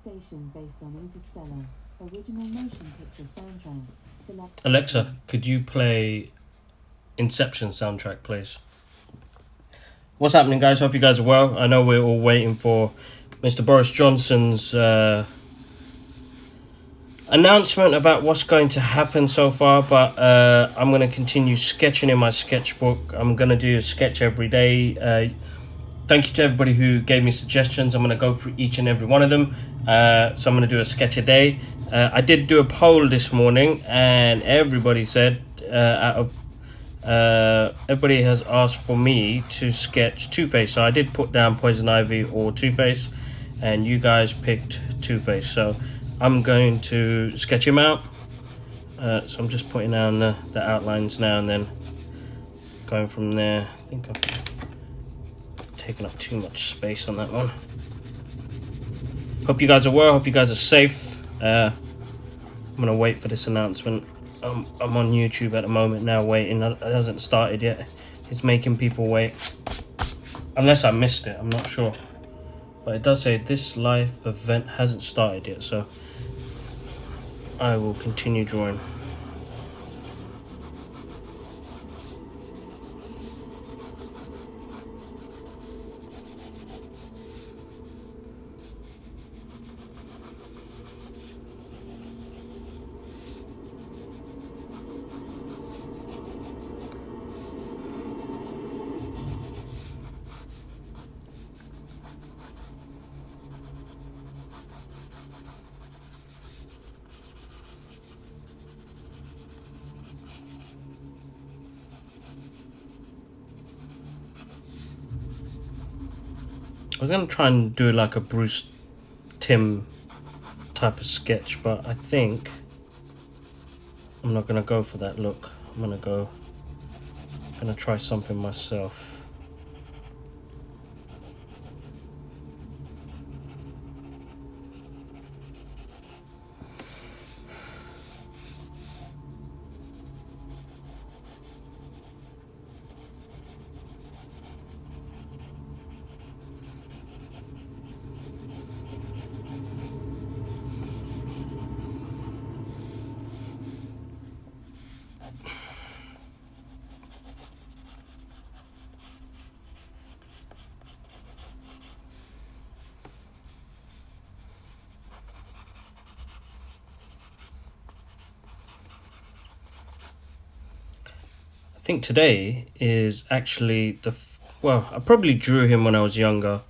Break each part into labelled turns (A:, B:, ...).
A: station based on Interstellar. Original motion picture soundtrack. Select
B: Alexa, could you play Inception soundtrack, please? What's happening, guys? Hope you guys are well. I know we're all waiting for Mr. Boris Johnson's announcement about what's going to happen so far, but I'm going to continue sketching in my sketchbook. I'm going to do a sketch every day. Thank you to everybody who gave me suggestions. I'm going to go through each and every one of them. So I'm going to do a sketch a day. I did do a poll this morning, and everybody said everybody has asked for me to sketch Two-Face. So I did put down Poison Ivy or Two-Face, and you guys picked Two-Face. So I'm going to sketch him out. So I'm just putting down the outlines now and then going from there. I think I've taken up too much space on that one. Hope you guys are well. Hope you guys are safe. I'm going to wait for this announcement. I'm on YouTube at the moment now waiting. It hasn't started yet. It's making people wait. Unless I missed it, I'm not sure. But it does say this live event hasn't started yet, so I will continue drawing. I was going to try and do like a Bruce Timm type of sketch, but I think I'm not going to go for that look. I'm going to try something myself. I think today is actually I probably drew him when I was younger.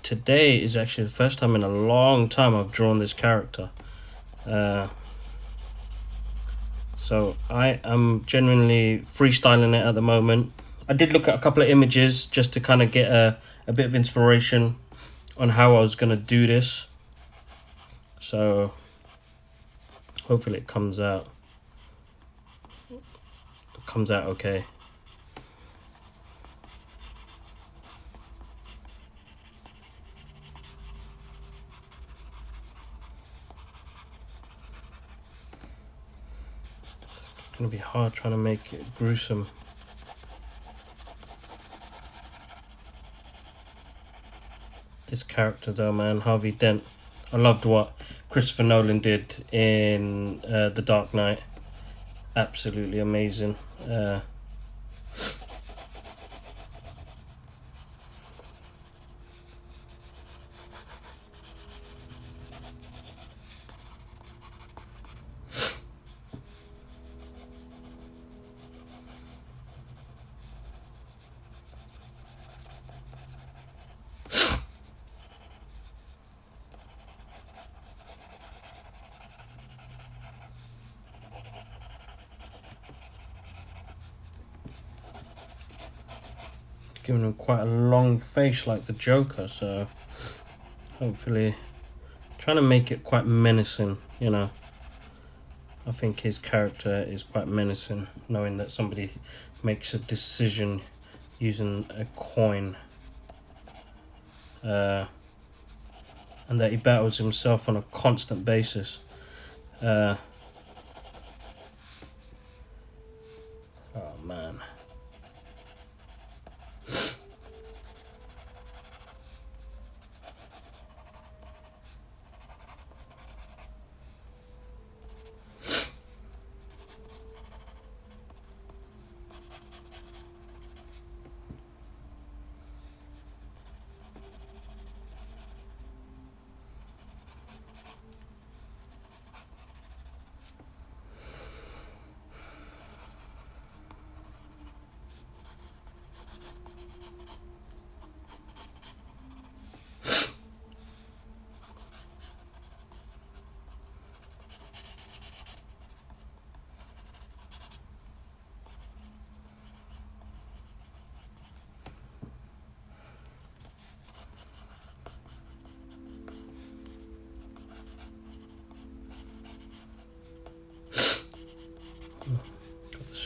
B: Today is actually the first time in a long time I've drawn this character. So I am genuinely freestyling it at the moment. I did look at a couple of images just to kind of get a bit of inspiration on how I was going to do this. So hopefully it comes out okay. It's gonna be hard trying to make it gruesome. This character though, man, Harvey Dent. I loved what Christopher Nolan did in The Dark Knight. Absolutely amazing. Giving him quite a long face like the Joker, so hopefully trying to make it quite menacing, you know. I think his character is quite menacing, knowing that somebody makes a decision using a coin, and that he battles himself on a constant basis. Oh man.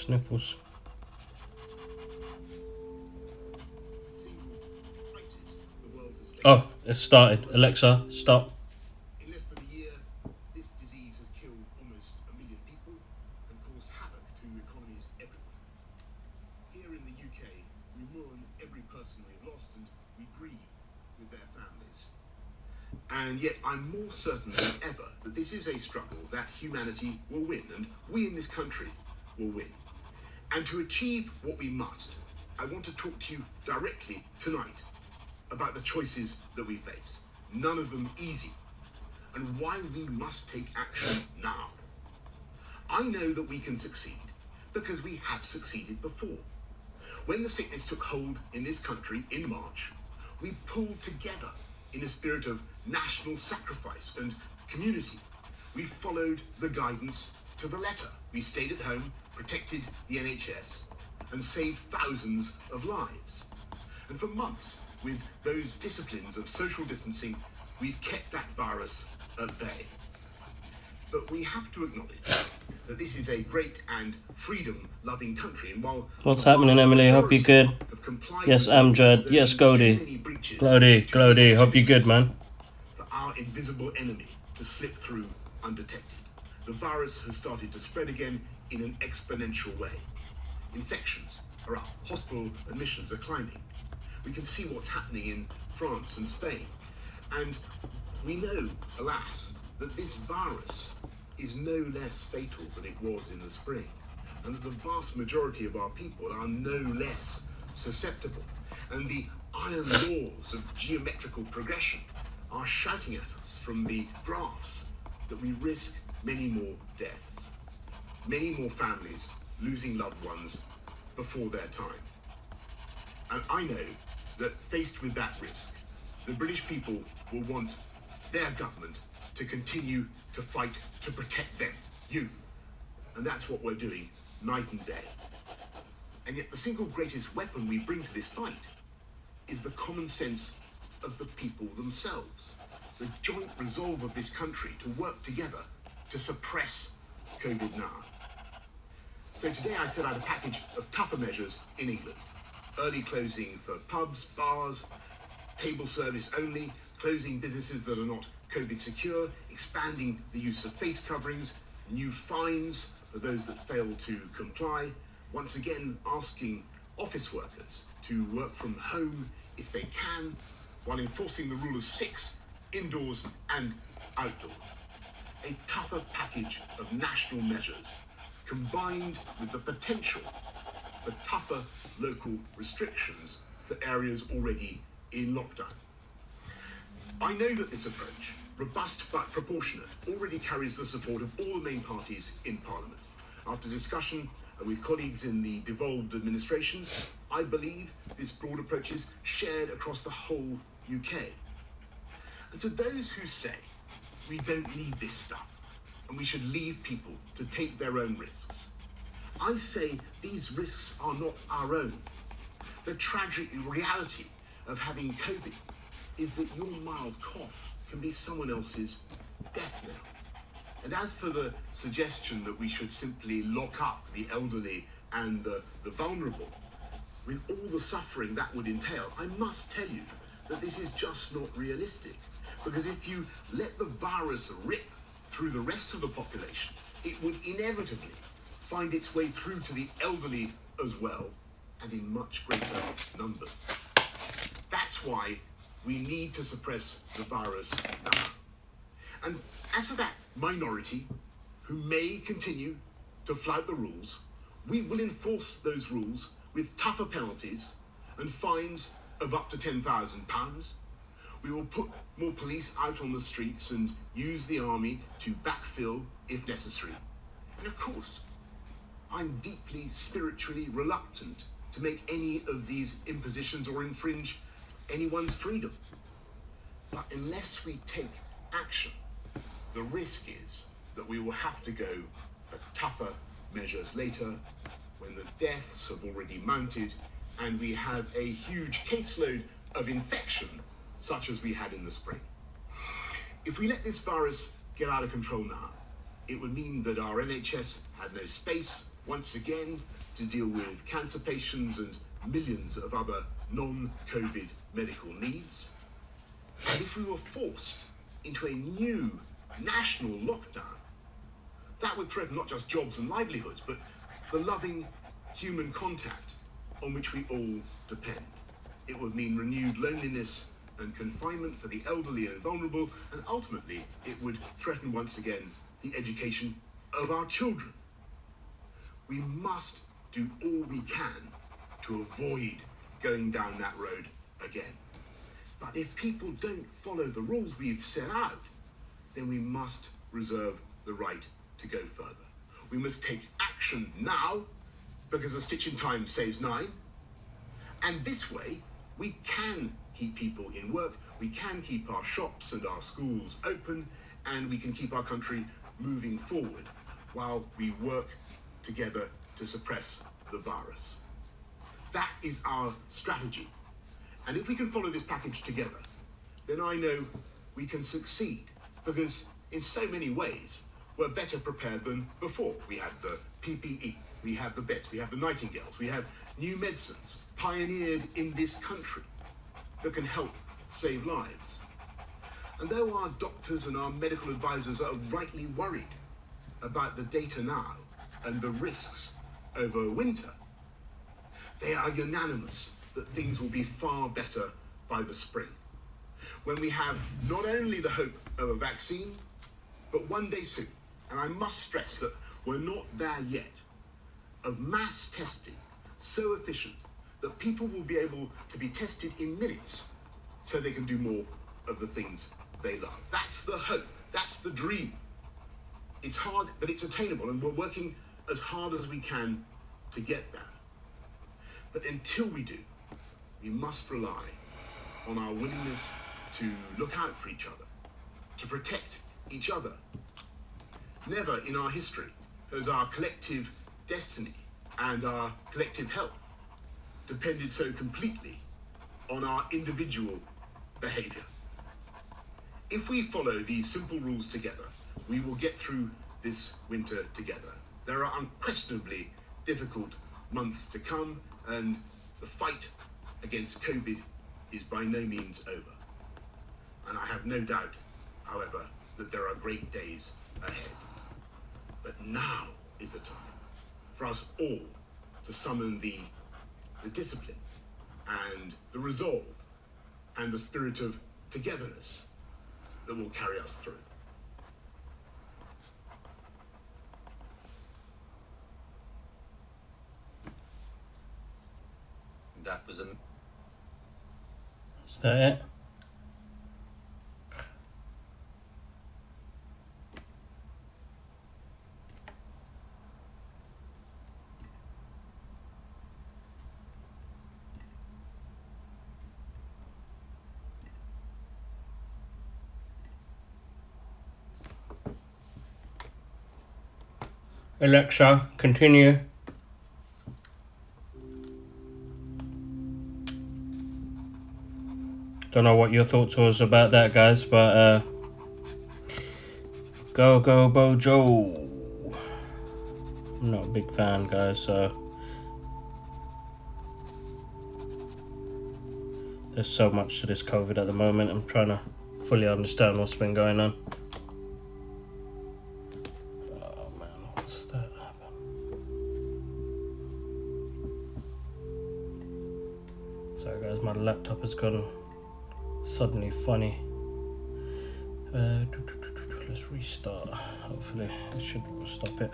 B: Sniffles. Oh, it started. Alexa, stop.
C: In less than a year, this disease has killed almost 1 million people and caused havoc to economies everywhere. Here in the UK, we mourn every person we've lost and we grieve with their families. And yet I'm more certain than ever that this is a struggle that humanity will win, and we in this country will win. And to achieve what we must, I want to talk to you directly tonight about the choices that we face, none of them easy, and why we must take action now. I know that we can succeed because we have succeeded before. When the sickness took hold in this country in March, we pulled together in a spirit of national sacrifice and community. We followed the guidance to the letter. We stayed at home, protected the NHS, and saved thousands of lives. And for months, with those disciplines of social distancing, we've kept that virus at bay. But we have to acknowledge that this is a great and freedom-loving country, and while
B: What's
C: the
B: happening,
C: vast
B: Emily? Hope you're
C: majority
B: good.
C: have complied
B: Yes,
C: with rules,
B: Amjad.
C: there
B: Yes,
C: have been too
B: Goldie.
C: many breaches,
B: Glody,
C: too many
B: Glody. Hope you're good,
C: opportunities
B: man.
C: for our invisible enemy to slip through undetected. The virus has started to spread again in an exponential way. Infections are up, hospital admissions are climbing. We can see what's happening in France and Spain. And we know, alas, that this virus is no less fatal than it was in the spring, and that the vast majority of our people are no less susceptible. And the iron laws of geometrical progression are shouting at us from the graphs that we risk many more deaths, many more families losing loved ones before their time. And I know that faced with that risk, the British people will want their government to continue to fight to protect them, you. And that's what we're doing night and day. And yet the single greatest weapon we bring to this fight is the common sense of the people themselves, the joint resolve of this country to work together to suppress COVID now. So today I set out a package of tougher measures in England. Early closing for pubs, bars, table service only, closing businesses that are not COVID secure, expanding the use of face coverings, new fines for those that fail to comply, once again asking office workers to work from home if they can, while enforcing the rule of 6 indoors and outdoors. A tougher package of national measures, combined with the potential for tougher local restrictions for areas already in lockdown. I know that this approach, robust but proportionate, already carries the support of all the main parties in Parliament. After discussion with colleagues in the devolved administrations, I believe this broad approach is shared across the whole UK. And to those who say we don't need this stuff and we should leave people to take their own risks, I say these risks are not our own. The tragic reality of having COVID is that your mild cough can be someone else's death knell. And as for the suggestion that we should simply lock up the elderly and the vulnerable, with all the suffering that would entail, I must tell you that this is just not realistic. Because if you let the virus rip through the rest of the population, it would inevitably find its way through to the elderly as well, and in much greater numbers. That's why we need to suppress the virus now. And as for that minority who may continue to flout the rules, we will enforce those rules with tougher penalties and fines of up to £10,000. We will put more police out on the streets and use the army to backfill if necessary. And of course, I'm deeply spiritually reluctant to make any of these impositions or infringe anyone's freedom. But unless we take action, the risk is that we will have to go for tougher measures later when the deaths have already mounted and we have a huge caseload of infection such as we had in the spring. If we let this virus get out of control now, it would mean that our NHS had no space once again to deal with cancer patients and millions of other non-COVID medical needs. And if we were forced into a new national lockdown, that would threaten not just jobs and livelihoods, but the loving human contact on which we all depend. It would mean renewed loneliness and confinement for the elderly and vulnerable, and ultimately it would threaten once again the education of our children. We must do all we can to avoid going down that road again. But if people don't follow the rules we've set out, then we must reserve the right to go further. We must take action now, because a stitch in time saves 9. And this way, we can keep people in work, we can keep our shops and our schools open, and we can keep our country moving forward while we work together to suppress the virus. That is our strategy. And if we can follow this package together, then I know we can succeed, because in so many ways, we're better prepared than before. We have the PPE, we have the beds, we have the Nightingales, we have new medicines pioneered in this country that can help save lives. And though our doctors and our medical advisors are rightly worried about the data now and the risks over winter, they are unanimous that things will be far better by the spring, when we have not only the hope of a vaccine, but one day soon, and I must stress that we're not there yet, of mass testing so efficient that people will be able to be tested in minutes so they can do more of the things they love. That's the hope, that's the dream. It's hard, but it's attainable, and we're working as hard as we can to get there. But until we do, we must rely on our willingness to look out for each other, to protect each other. Never in our history has our collective destiny and our collective health depended so completely on our individual behavior. If we follow these simple rules together, we will get through this winter together. There are unquestionably difficult months to come, and the fight against COVID is by no means over. And I have no doubt, however, that there are great days ahead. But now is the time for us all to summon the discipline and the resolve and the spirit of togetherness that will carry us through.
D: That was a...
B: Is that it? Alexa, continue. Don't know what your thoughts was about that, guys, but go Bojo. I'm not a big fan, guys, so there's so much to this COVID at the moment. I'm trying to fully understand what's been going on. Oh man, what's that happen? Sorry guys, my laptop has gone suddenly funny. Let's restart. Hopefully it should stop it.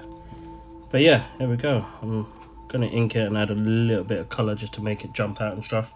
B: But yeah, here we go. I'm gonna ink it and add a little bit of color just to make it jump out and stuff.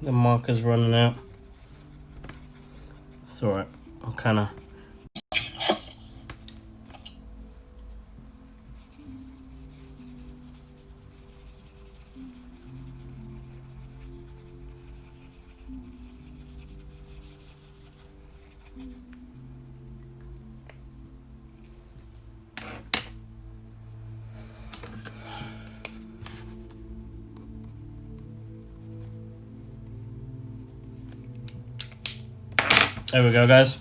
B: The marker's running out. It's alright. I'm kind of... There we go, guys.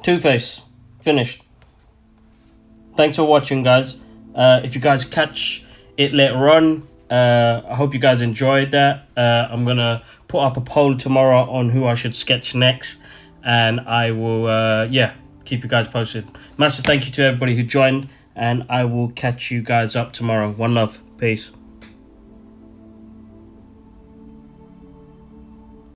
B: Two-Face. Finished. Thanks for watching, guys. If you guys catch it later on, I hope you guys enjoyed that. I'm going to put up a poll tomorrow on who I should sketch next. And I will, keep you guys posted. Massive thank you to everybody who joined. And I will catch you guys up tomorrow. One love. Peace.